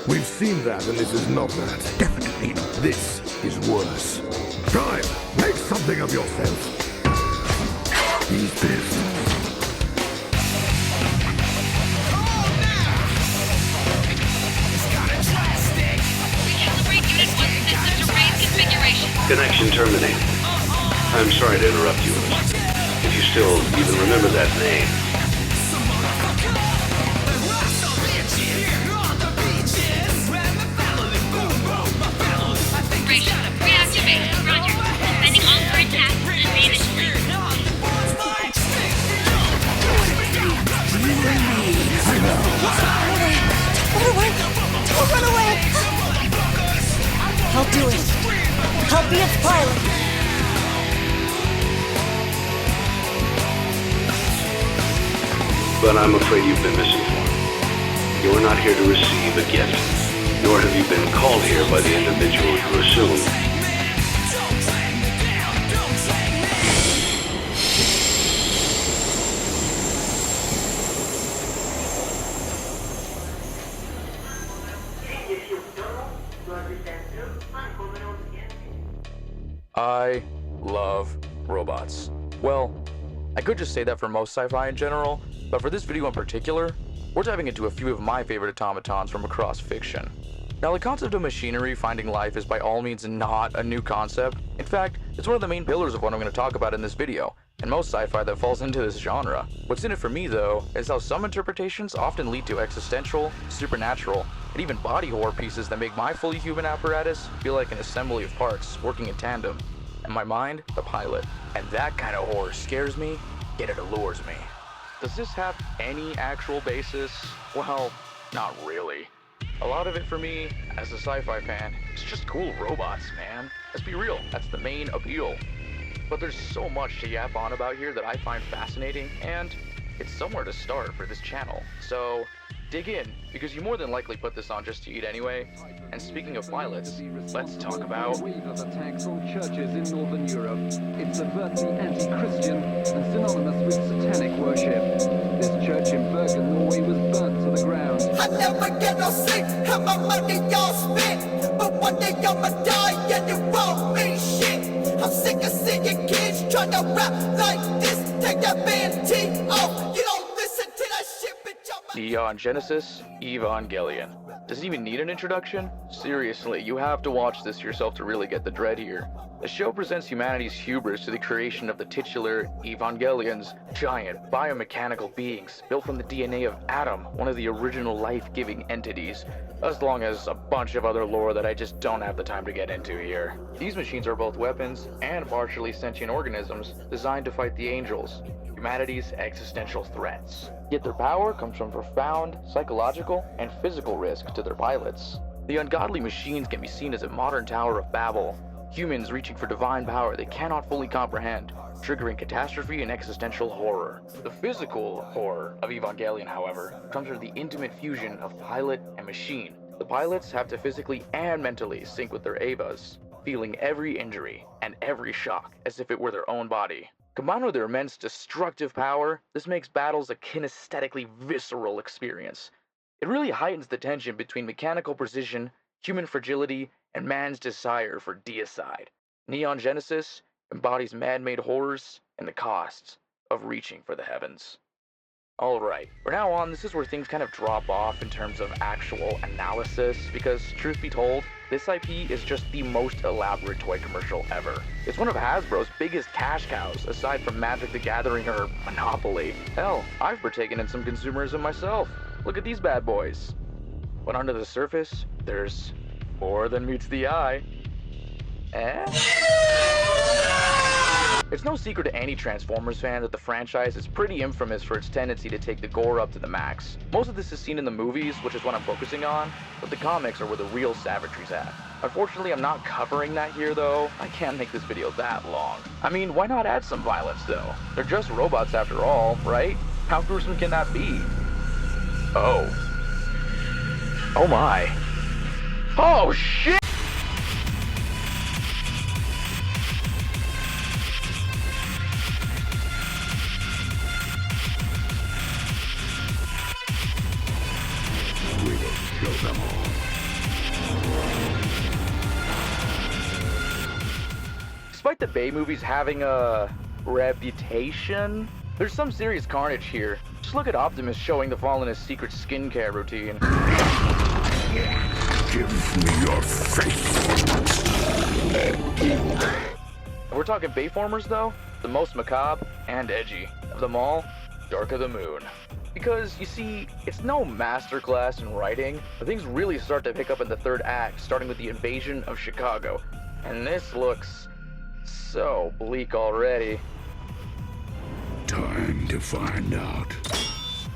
We've seen that, and this is not that. Definitely not. This is worse. Try, make something of yourself. He's pissed. Recalibrate Unit 1 system to raise configuration. Connection terminated. I'm sorry to interrupt you. If you still even remember that name. Reactivate. Roger. Sending all current tasks and manage fleet. Don't run away! I'll do it. I'll be its pilot. But I'm afraid you've been misinformed. You are not here to receive a gift, nor have you been called here by the individual you assume. I love robots. Well, I could just say that for most sci-fi in general, but for this video in particular, we're diving into a few of my favorite automatons from across fiction. Now, the concept of machinery finding life is by all means not a new concept. In fact, it's one of the main pillars of what I'm going to talk about in this video, and most sci-fi that falls into this genre. What's in it for me, though, is how some interpretations often lead to existential, supernatural, and even body horror pieces that make my fully human apparatus feel like an assembly of parts working in tandem. And my mind, the pilot. And that kind of horror scares me, yet it allures me. Does this have any actual basis? Well, not really. A lot of it for me, as a sci-fi fan, it's just cool robots, man. Let's be real, that's the main appeal. But there's so much to yap on about here that I find fascinating, and it's somewhere to start for this channel. So, dig in, because you more than likely put this on just to eat anyway. And speaking of pilots, let's talk about wave of attacks on churches in Northern Europe. It's overtly anti-Christian and synonymous with satanic worship. This church in Bergen, Norway was burnt to the ground. I never get no sleep, how my money y'all spent. But one day I'ma die and it won't mean shit. I'm sick of seeing kids trying to rap like this. Take that BNT off, you don't listen to that shit, bitch. Neon Genesis Evangelion. Does it even need an introduction? Seriously, you have to watch this yourself to really get the dread here. The show presents humanity's hubris to the creation of the titular Evangelions, giant biomechanical beings built from the DNA of Adam, one of the original life-giving entities, as long as a bunch of other lore that I just don't have the time to get into here. These machines are both weapons and partially sentient organisms designed to fight the angels, humanity's existential threats. Yet their power comes from profound psychological and physical risk to their pilots. The ungodly machines can be seen as a modern Tower of Babel, humans reaching for divine power they cannot fully comprehend, triggering catastrophe and existential horror. The physical horror of Evangelion, however, comes from the intimate fusion of pilot and machine. The pilots have to physically and mentally sync with their Evas, feeling every injury and every shock as if it were their own body. Combined with their immense destructive power, this makes battles a kinesthetically visceral experience. It really heightens the tension between mechanical precision, human fragility, and man's desire for deicide. Neon Genesis embodies man-made horrors and the costs of reaching for the heavens. Alright, from now on, this is where things kind of drop off in terms of actual analysis, because truth be told, this IP is just the most elaborate toy commercial ever. It's one of Hasbro's biggest cash cows, aside from Magic the Gathering or Monopoly. Hell, I've partaken in some consumerism myself. Look at these bad boys. But under the surface, there's more than meets the eye. It's no secret to any Transformers fan that the franchise is pretty infamous for its tendency to take the gore up to the max. Most of this is seen in the movies, which is what I'm focusing on, but the comics are where the real savagery's at. Unfortunately, I'm not covering that here though. I can't make this video that long. I mean, why not add some violence though? They're just robots after all, right? How gruesome can that be? Oh. Oh my. Oh shit! We will kill them all. Despite the Bay movies having a reputation, there's some serious carnage here. Just look at Optimus showing the Fallen his secret skincare routine. Give me your face. We're talking Bayformers though, the most macabre and edgy of them all, Dark of the Moon. Because, you see, it's no masterclass in writing, but things really start to pick up in the third act, starting with the invasion of Chicago. And this looks so bleak already. Time to find out.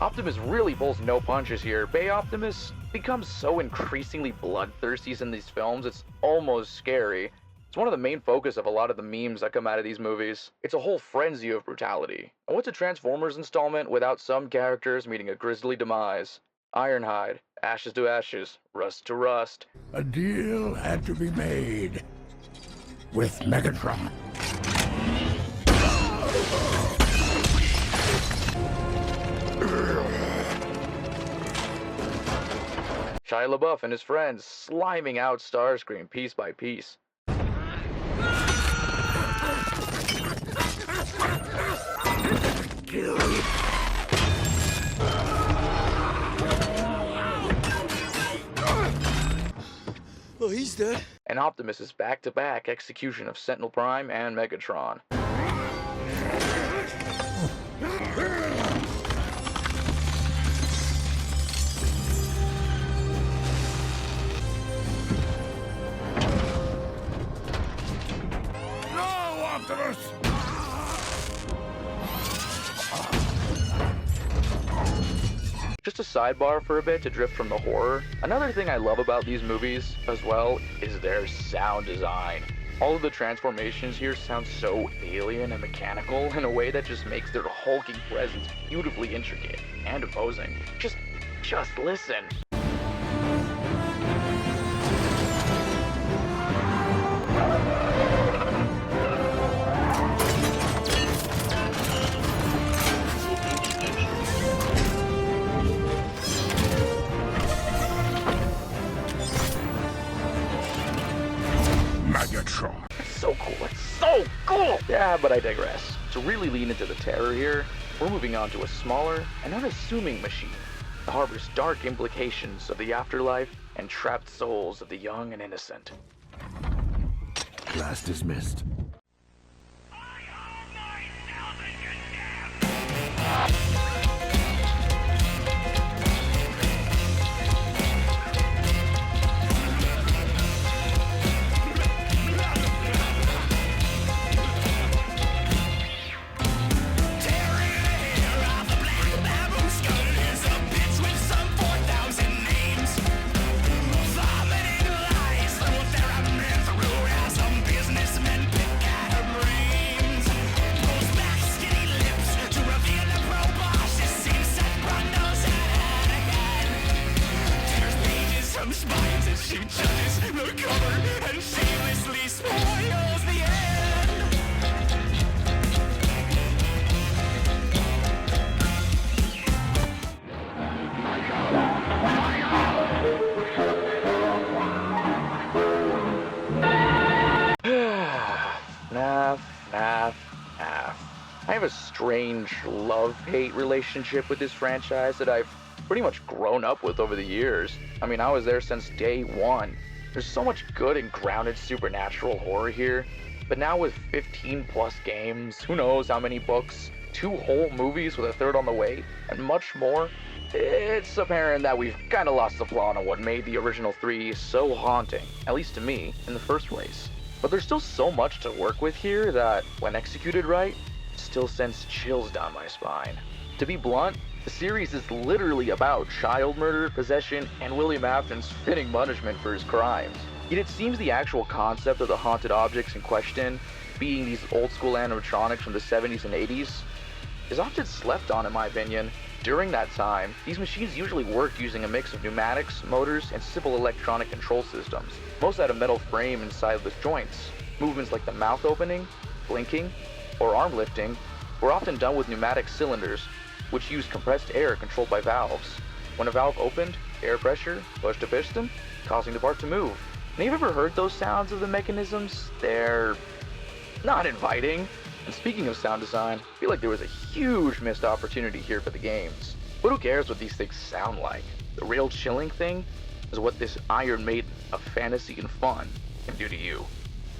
Optimus really pulls no punches here. Bay Optimus becomes so increasingly bloodthirsty in these films, it's almost scary. It's one of the main focus of a lot of the memes that come out of these movies. It's a whole frenzy of brutality. And what's a Transformers installment without some characters meeting a grisly demise? Ironhide, ashes to ashes, rust to rust. A deal had to be made with Megatron. Shia LaBeouf and his friends sliming out Starscream piece by piece. Oh, he's dead. And Optimus' back-to-back execution of Sentinel Prime and Megatron. No, Optimus! Just a sidebar for a bit to drift from the horror. Another thing I love about these movies as well is their sound design. All of the transformations here sound so alien and mechanical in a way that just makes their hulking presence beautifully intricate and imposing. Just listen. Megatron. It's so cool, it's so cool! Yeah, but I digress. To really lean into the terror here, we're moving on to a smaller and unassuming machine that harbors dark implications of the afterlife and trapped souls of the young and innocent. Class dismissed. FNAF. I have a strange love-hate relationship with this franchise that I've pretty much grown up with over the years. I mean, I was there since day one. There's so much good and grounded supernatural horror here, but now with 15 plus games, who knows how many books, 2 whole movies with a third on the way, and much more, it's apparent that we've kind of lost the plot on what made the original 3 so haunting, at least to me, in the first place. But there's still so much to work with here that, when executed right, still sends chills down my spine. To be blunt, the series is literally about child murder, possession, and William Afton's fitting punishment for his crimes. Yet it seems the actual concept of the haunted objects in question, being these old school animatronics from the 70s and 80s, is often slept on in my opinion. During that time, these machines usually worked using a mix of pneumatics, motors, and simple electronic control systems. Most had a metal frame inside with joints. Movements like the mouth opening, blinking, or arm lifting were often done with pneumatic cylinders, which used compressed air controlled by valves. When a valve opened, air pressure pushed a piston, causing the part to move. And you've ever heard those sounds of the mechanisms? They're Not inviting. And speaking of sound design, I feel like there was a huge missed opportunity here for the games. But who cares what these things sound like? The real chilling thing is what this Iron Maiden of fantasy and fun can do to you.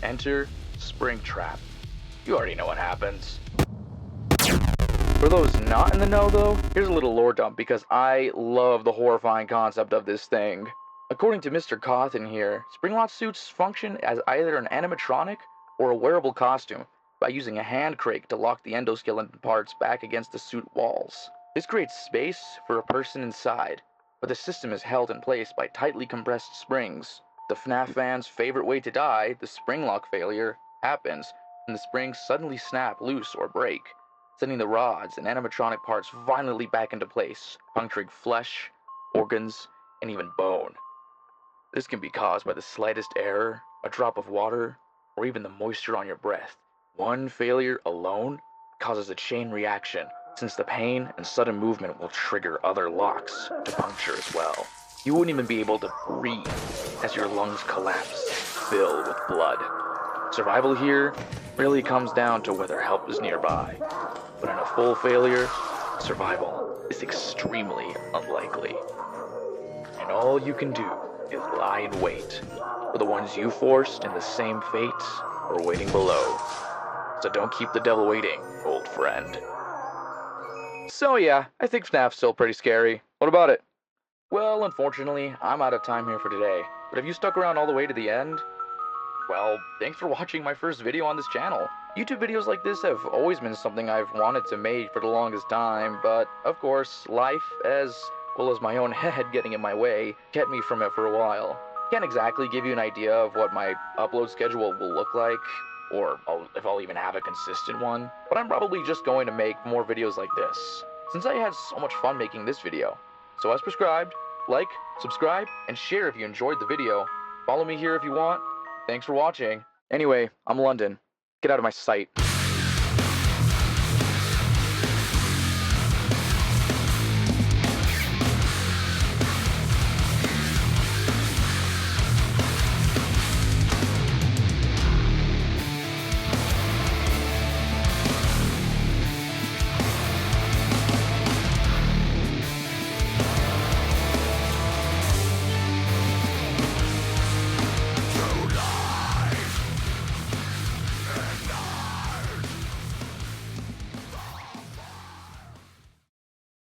Enter Springtrap. You already know what happens. For those not in the know though, here's a little lore dump because I love the horrifying concept of this thing. According to Mr. Koth in here, Springlot suits function as either an animatronic or a wearable costume by using a hand crank to lock the endoskeleton parts back against the suit walls. This creates space for a person inside, but the system is held in place by tightly compressed springs. The FNAF fans' favorite way to die, the spring lock failure, happens when the springs suddenly snap loose or break, sending the rods and animatronic parts violently back into place, puncturing flesh, organs, and even bone. This can be caused by the slightest error, a drop of water, or even the moisture on your breath. One failure alone causes a chain reaction, since the pain and sudden movement will trigger other locks to puncture as well. You wouldn't even be able to breathe as your lungs collapse, filled with blood. Survival here really comes down to whether help is nearby. But in a full failure, survival is extremely unlikely. And all you can do is lie in wait for the ones you forced in the same fate or waiting below. So don't keep the devil waiting, old friend. So yeah, I think FNAF's still pretty scary. What about it? Well, unfortunately, I'm out of time here for today. But if you stuck around all the way to the end, well, thanks for watching my first video on this channel. YouTube videos like this have always been something I've wanted to make for the longest time, but of course, life, as well as my own head getting in my way, kept me from it for a while. Can't exactly give you an idea of what my upload schedule will look like, or if I'll even have a consistent one, but I'm probably just going to make more videos like this, since I had so much fun making this video. So as prescribed, like, subscribe, and share if you enjoyed the video. Follow me here if you want. Thanks for watching. Anyway, I'm London. Get out of my sight.